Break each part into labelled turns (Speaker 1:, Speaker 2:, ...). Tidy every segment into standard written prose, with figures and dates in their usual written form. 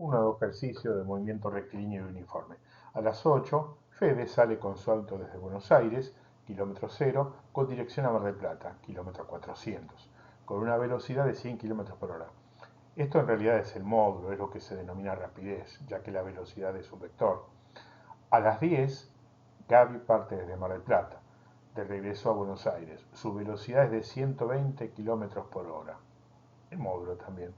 Speaker 1: un nuevo ejercicio de movimiento rectilíneo y uniforme. A las 8, Fede sale con su auto desde Buenos Aires, kilómetro 0, con dirección a Mar del Plata, kilómetro 400, con una velocidad de 100 km por hora. Esto en realidad es el módulo, es lo que se denomina rapidez, ya que la velocidad es un vector. A las 10, Gaby parte desde Mar del Plata, de regreso a Buenos Aires. Su velocidad es de 120 km por hora. El módulo también.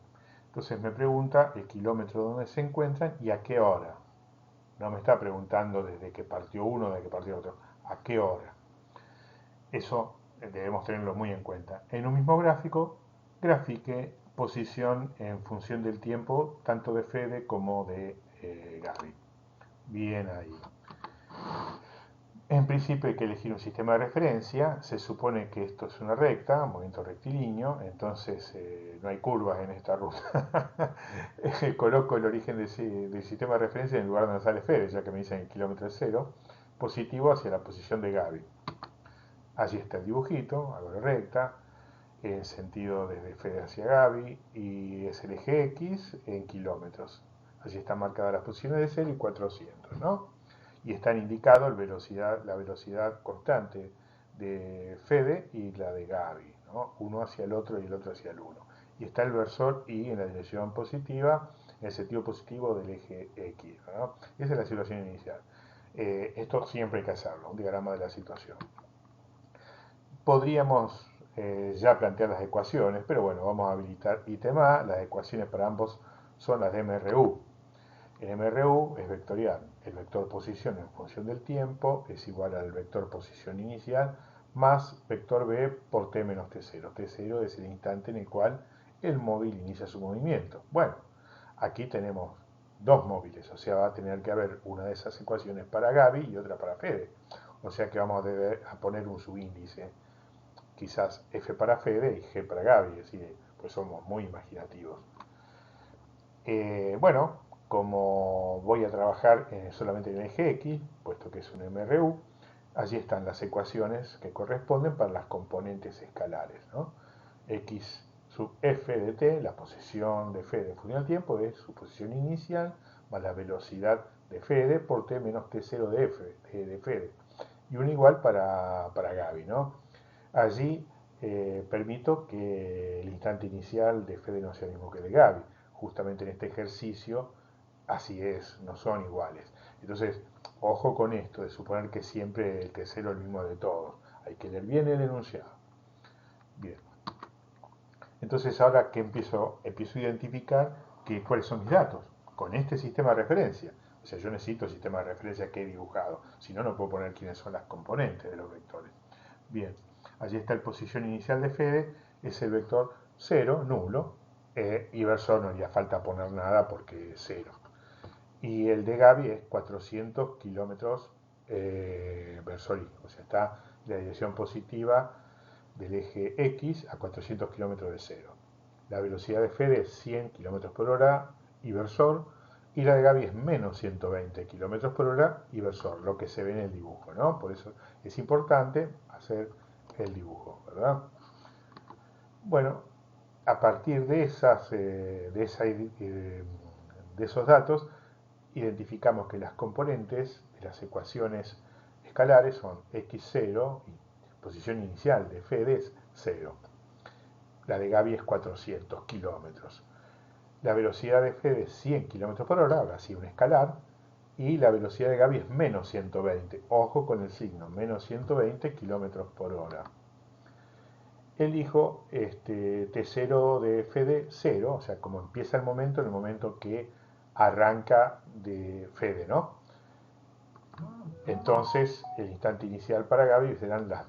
Speaker 1: Entonces me pregunta el kilómetro donde se encuentran y a qué hora. No me está preguntando desde que partió uno, desde que partió otro. ¿A qué hora? Eso debemos tenerlo muy en cuenta. En un mismo gráfico, grafique posición en función del tiempo, tanto de Fede como de Gaby. Bien ahí. En principio hay que elegir un sistema de referencia, se supone que esto es una recta, un movimiento rectilíneo, entonces no hay curvas en esta ruta. Coloco el origen del sistema de referencia en el lugar donde sale Fede, ya que me dicen el kilómetro 0, positivo hacia la posición de Gaby. Allí está el dibujito, hago la recta, en sentido desde Fede hacia Gaby, y es el eje X en kilómetros. Allí están marcadas las posiciones de 0 y 400, ¿no? Y están indicados la velocidad constante de Fede y la de Gaby, ¿no? Uno hacia el otro y el otro hacia el uno. Y está el versor Y en la dirección positiva, en el sentido positivo del eje X, ¿no? Esa es la situación inicial. Esto siempre hay que hacerlo, un diagrama de la situación. Podríamos ya plantear las ecuaciones, pero bueno, vamos a habilitar ítem A. Las ecuaciones para ambos son las de MRU. El MRU es vectorial. El vector posición en función del tiempo es igual al vector posición inicial más vector B por T menos T0. T0 es el instante en el cual el móvil inicia su movimiento. Bueno, aquí tenemos dos móviles, o sea, va a tener que haber una de esas ecuaciones para Gaby y otra para Fede. O sea que vamos a poner un subíndice, quizás F para Fede y G para Gaby, es decir, pues somos muy imaginativos. Bueno, como voy a trabajar solamente en el eje X, puesto que es un MRU, allí están las ecuaciones que corresponden para las componentes escalares, ¿no? X sub f de t, la posición de Fede en función del tiempo, es su posición inicial más la velocidad de Fede por t menos t0 de f, de Fede. Y un igual para Gaby, ¿no? Allí permito que el instante inicial de Fede no sea el mismo que de Gaby. Justamente en este ejercicio, así es, no son iguales. Entonces, ojo con esto de suponer que siempre el tercero es el mismo de todos. Hay que leer bien el enunciado. Bien. Entonces, ahora que empiezo a identificar cuáles son mis datos con este sistema de referencia. O sea, yo necesito el sistema de referencia que he dibujado. Si no, no puedo poner quiénes son las componentes de los vectores. Bien, allí está la posición inicial de Fede, es el vector 0, nulo, y versor no haría falta poner nada porque es 0. Y el de Gaby es 400 kilómetros versor Y, o sea, está la dirección positiva del eje X a 400 kilómetros de 0. La velocidad de Fede es 100 kilómetros por hora y versor, y la de Gaby es menos 120 kilómetros por hora y versor, lo que se ve en el dibujo, ¿no? Por eso es importante hacer el dibujo, ¿verdad? Bueno, a partir de esos datos, identificamos que las componentes de las ecuaciones escalares son x0 y posición inicial de Fede es 0. La de Gaby es 400 kilómetros. La velocidad de Fede es 100 kilómetros por hora, ahora sí un escalar, y la velocidad de Gaby es menos 120. Ojo con el signo, menos 120 kilómetros por hora. Elijo T0 de Fede 0, o sea, como empieza el momento, en el momento que arranca de Fede, ¿no? Entonces, el instante inicial para Gaby serán las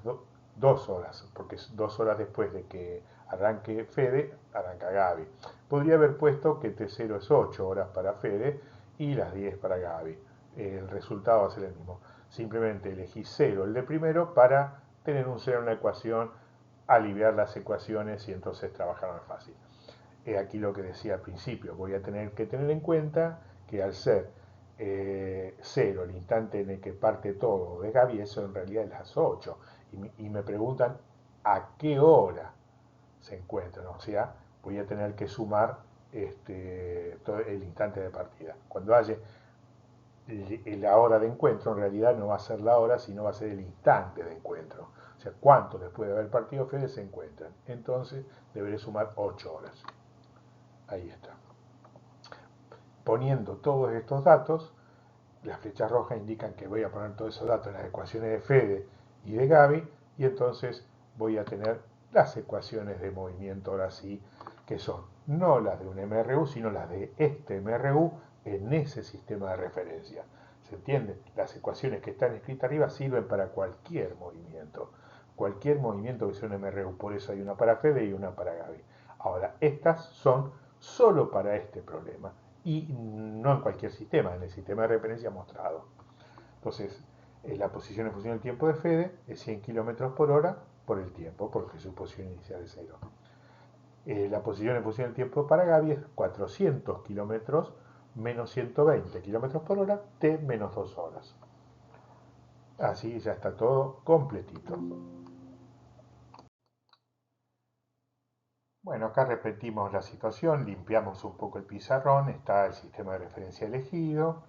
Speaker 1: 2 horas, porque es 2 horas después de que arranque Fede, arranca Gaby. Podría haber puesto que T0 es 8 horas para Fede y las 10 para Gaby. El resultado va a ser el mismo. Simplemente elegí 0, el de primero, para tener un 0 en la ecuación, aliviar las ecuaciones y entonces trabajar más fácil. Aquí lo que decía al principio, voy a tener que tener en cuenta que al ser 0 el instante en el que parte todo de Gaby, eso en realidad es las 8. Y me preguntan a qué hora se encuentran. O sea, voy a tener que sumar todo el instante de partida. Cuando haya la hora de encuentro, en realidad no va a ser la hora, sino va a ser el instante de encuentro. O sea, cuánto después de haber partido Fede se encuentran. Entonces deberé sumar 8 horas. Ahí está. Poniendo todos estos datos, las flechas rojas indican que voy a poner todos esos datos en las ecuaciones de Fede y de Gaby, y entonces voy a tener las ecuaciones de movimiento ahora sí, que son no las de un MRU, sino las de este MRU en ese sistema de referencia. ¿Se entiende? Las ecuaciones que están escritas arriba sirven para cualquier movimiento. Cualquier movimiento que sea un MRU. Por eso hay una para Fede y una para Gaby. Ahora, estas son solo para este problema y no en cualquier sistema, en el sistema de referencia mostrado. Entonces, la posición en función del tiempo de Fede es 100 km por hora por el tiempo, porque su posición inicial es 0. La posición en función del tiempo para Gaby es 400 km menos 120 km por hora t menos 2 horas. Así ya está todo completito. Bueno, acá repetimos la situación, limpiamos un poco el pizarrón, está el sistema de referencia elegido,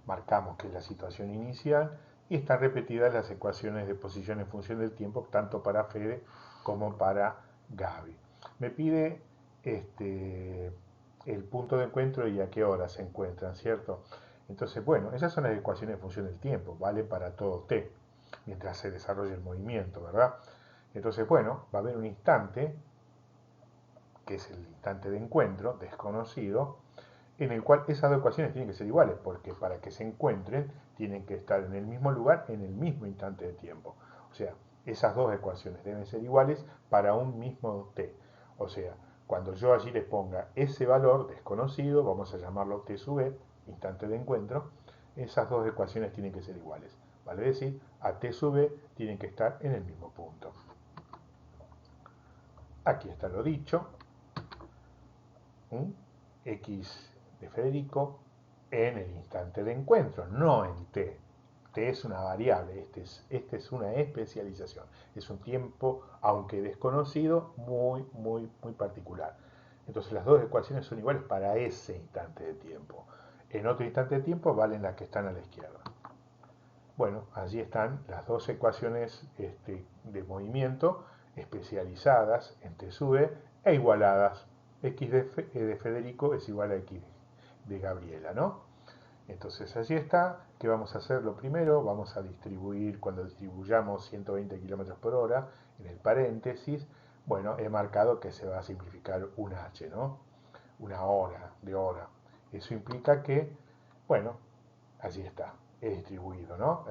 Speaker 1: marcamos que es la situación inicial y están repetidas las ecuaciones de posición en función del tiempo, tanto para Fede como para Gaby. Me pide el punto de encuentro y a qué hora se encuentran, ¿cierto? Entonces, bueno, esas son las ecuaciones en función del tiempo, vale para todo t, mientras se desarrolla el movimiento, ¿verdad? Entonces, bueno, va a haber un instante, que es el instante de encuentro, desconocido, en el cual esas dos ecuaciones tienen que ser iguales, porque para que se encuentren tienen que estar en el mismo lugar en el mismo instante de tiempo. O sea, esas dos ecuaciones deben ser iguales para un mismo t. O sea, cuando yo allí le ponga ese valor desconocido, vamos a llamarlo t sub e, instante de encuentro, esas dos ecuaciones tienen que ser iguales. Vale decir, a t sub e tienen que estar en el mismo punto. Aquí está lo dicho. X de Federico en el instante de encuentro, no en t. T es una variable, este es una especialización. Es un tiempo, aunque desconocido, muy, muy, muy particular. Entonces las dos ecuaciones son iguales para ese instante de tiempo. En otro instante de tiempo valen las que están a la izquierda. Bueno, allí están las dos ecuaciones de movimiento especializadas en T sub e e igualadas. X de Federico es igual a X de Gabriela, ¿no? Entonces allí está. ¿Qué vamos a hacer? Lo primero, vamos a distribuir, cuando distribuyamos 120 km por hora en el paréntesis, bueno, he marcado que se va a simplificar un h, ¿no? Una hora de hora. Eso implica que, bueno, allí está, es distribuido, ¿no?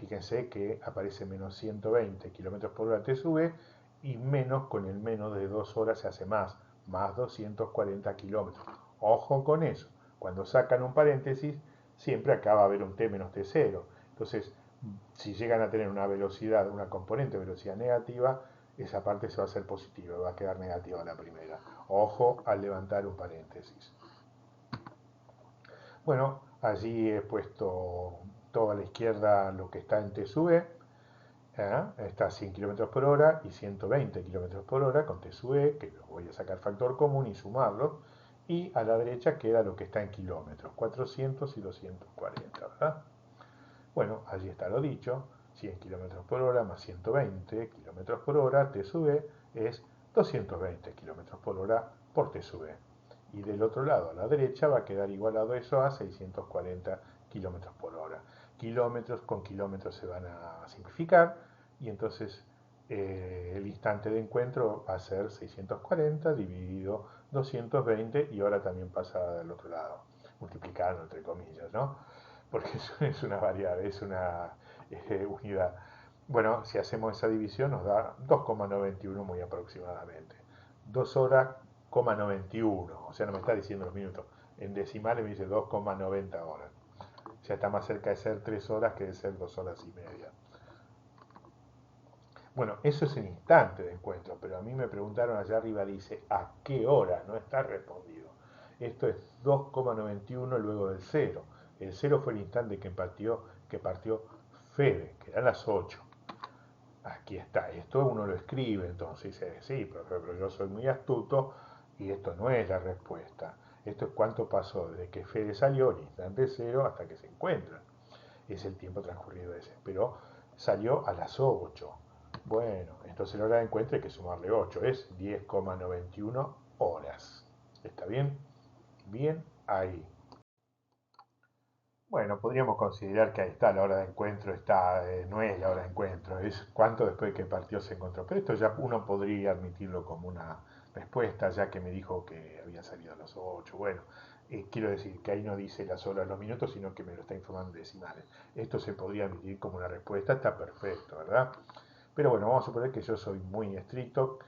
Speaker 1: Fíjense que aparece menos 120 km por hora T sub e y menos con el menos de 2 horas se hace más 240 kilómetros. Ojo con eso, cuando sacan un paréntesis, siempre acá va a haber un t menos t0. Entonces, si llegan a tener una velocidad, una componente de velocidad negativa, esa parte se va a hacer positiva, va a quedar negativa la primera. Ojo al levantar un paréntesis. Bueno, allí he puesto todo a la izquierda lo que está en T sub e. Está a 100 km por hora y 120 km por hora con T sub e, que voy a sacar factor común y sumarlo. Y a la derecha queda lo que está en kilómetros, 400 y 240, ¿verdad? Bueno, allí está lo dicho, 100 km por hora más 120 km por hora, T sub e es 220 km por hora por T sub e. Y del otro lado, a la derecha, va a quedar igualado eso a 640 km por hora. Kilómetros con kilómetros se van a simplificar y entonces el instante de encuentro va a ser 640 dividido 220 y ahora también pasa del otro lado, multiplicando entre comillas, ¿no? Porque es una variable, es una unidad. Bueno, si hacemos esa división nos da 2,91 muy aproximadamente. 2 horas, 91, o sea, no me está diciendo los minutos. En decimales me dice 2,90 horas. O sea, está más cerca de ser 3 horas que de ser 2 horas y media. Bueno, eso es el instante de encuentro, pero a mí me preguntaron allá arriba, dice, ¿a qué hora? No está respondido. Esto es 2,91 luego del 0. El 0 fue el instante que partió Fede, que eran las 8. Aquí está, esto uno lo escribe, entonces dice, sí, pero yo soy muy astuto y esto no es la respuesta. Esto es cuánto pasó desde que Fede salió, el instante cero, hasta que se encuentran. Es el tiempo transcurrido ese. Pero salió a las 8. Bueno, entonces la hora de encuentro hay que sumarle 8. Es 10,91 horas. ¿Está bien? Bien ahí. Bueno, podríamos considerar que ahí está la hora de encuentro, no es la hora de encuentro, es cuánto después de que partió se encontró. Pero esto ya uno podría admitirlo como una respuesta, ya que me dijo que había salido a las 8. Bueno, quiero decir que ahí no dice las horas, los minutos, sino que me lo está informando en decimales. Esto se podría admitir como una respuesta, está perfecto, ¿verdad? Pero bueno, vamos a suponer que yo soy muy estricto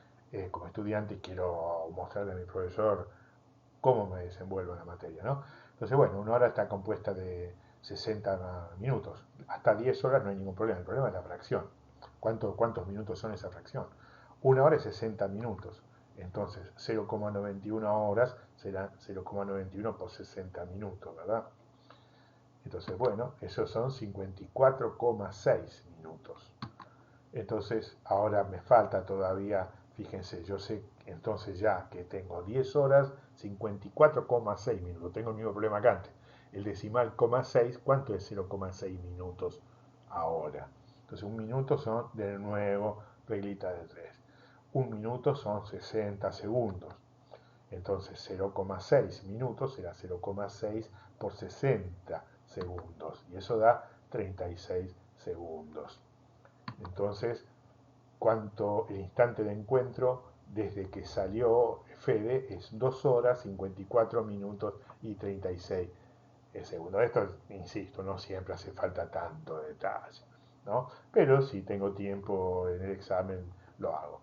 Speaker 1: como estudiante y quiero mostrarle a mi profesor cómo me desenvuelvo en la materia, ¿no? Entonces, bueno, una hora está compuesta de 60 minutos. Hasta 10 horas no hay ningún problema. El problema es la fracción. ¿Cuántos minutos son esa fracción? Una hora es 60 minutos. Entonces, 0,91 horas será 0,91 por 60 minutos, ¿verdad? Entonces, bueno, esos son 54,6 minutos. Entonces, ahora me falta todavía, fíjense, yo sé entonces ya que tengo 10 horas, 54,6 minutos. Tengo el mismo problema que antes. El decimal coma 6, ¿cuánto es 0,6 minutos ahora? Entonces, un minuto son, de nuevo, reglita de 3. Un minuto son 60 segundos. Entonces, 0,6 minutos será 0,6 por 60 segundos. Y eso da 36 segundos. Entonces, cuánto el instante de encuentro desde que salió Fede es 2 horas, 54 minutos y 36 segundos. Esto, insisto, no siempre hace falta tanto detalle, ¿no? Pero si tengo tiempo en el examen, lo hago.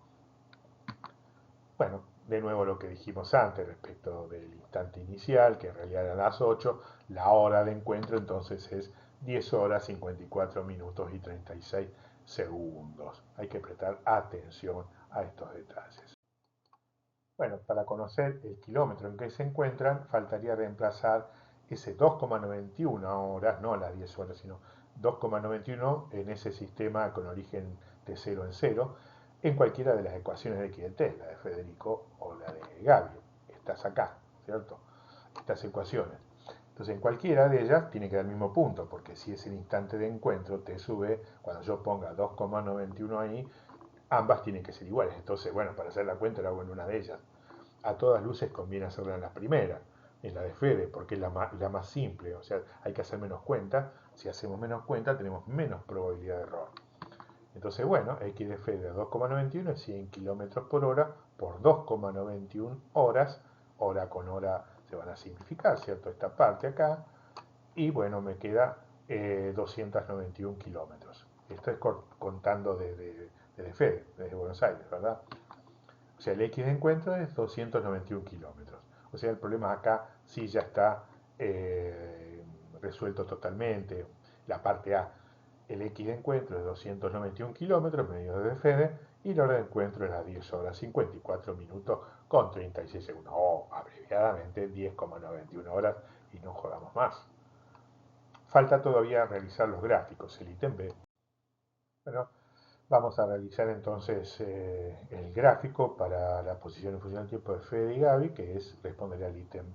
Speaker 1: Bueno, de nuevo lo que dijimos antes respecto del instante inicial, que en realidad eran las 8, la hora de encuentro entonces es 10 horas, 54 minutos y 36 segundos. Hay que prestar atención a estos detalles. Bueno, para conocer el kilómetro en que se encuentran, faltaría reemplazar ese 2,91 horas, no las 10 horas, sino 2,91 en ese sistema con origen de 0 en 0, en cualquiera de las ecuaciones de X la de Federico o la de Gaby. Estás acá, ¿cierto? Estas ecuaciones. Entonces, en cualquiera de ellas tiene que dar el mismo punto, porque si es el instante de encuentro, T sube, cuando yo ponga 2,91 ahí, ambas tienen que ser iguales. Entonces, bueno, para hacer la cuenta lo hago en una de ellas. A todas luces conviene hacerla en la primera, en la de Fede, porque es la más simple. O sea, hay que hacer menos cuenta. Si hacemos menos cuenta, tenemos menos probabilidad de error. Entonces, bueno, X de Fede a 2,91 es 100 kilómetros por hora por 2,91 horas. Hora con hora se van a simplificar, ¿cierto? Esta parte acá. Y bueno, me queda 291 kilómetros. Esto es contando desde Fede, desde Buenos Aires, ¿verdad? O sea, el X de encuentro es 291 kilómetros. O sea, el problema acá sí ya está resuelto totalmente. La parte A, el X de encuentro es 291 kilómetros, medio de Fede, y la hora de encuentro es las 10 horas 54 minutos con 36 segundos. O abreviadamente 10,91 horas y no jodamos más. Falta todavía realizar los gráficos, el ítem B. Bueno, vamos a realizar entonces el gráfico para la posición en función del tiempo de Fede y Gaby, que es responder al ítem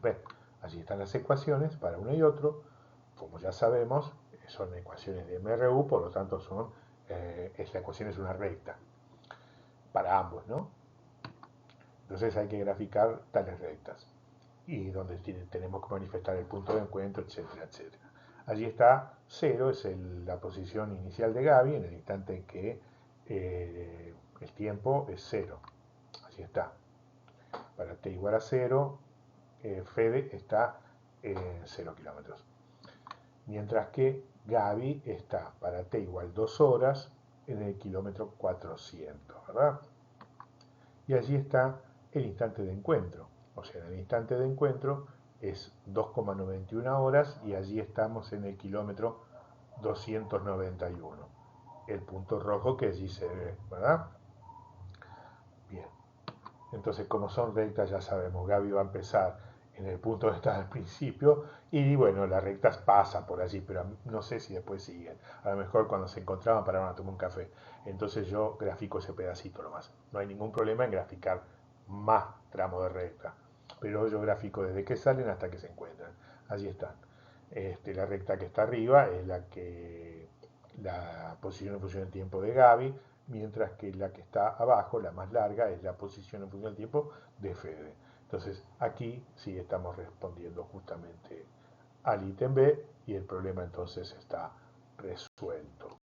Speaker 1: B. Allí están las ecuaciones para uno y otro. Como ya sabemos, son ecuaciones de MRU, por lo tanto la ecuación es una recta para ambos, ¿no? Entonces hay que graficar tales rectas y donde tenemos que manifestar el punto de encuentro, etcétera, etcétera. Allí está 0, es la posición inicial de Gaby en el instante en que el tiempo es 0. Allí está. Para t igual a 0, Fede está en 0 kilómetros. Mientras que Gaby está para t igual 2 horas en el kilómetro 400, ¿verdad? Y allí está el instante de encuentro. O sea, en el instante de encuentro es 2,91 horas y allí estamos en el kilómetro 291. El punto rojo que allí se ve, ¿verdad? Bien. Entonces, como son rectas, ya sabemos, Gaby va a empezar en el punto donde está al principio y bueno, las rectas pasan por allí, pero no sé si después siguen. A lo mejor cuando se encontraban pararon a tomar un café. Entonces yo grafico ese pedacito nomás. No hay ningún problema en graficar más tramo de recta. pero hoyo gráfico desde que salen hasta que se encuentran. Allí están. La recta que está arriba es la posición en función del tiempo de Gaby, mientras que la que está abajo, la más larga, es la posición en función del tiempo de Fede. Entonces aquí sí estamos respondiendo justamente al ítem B y el problema entonces está resuelto.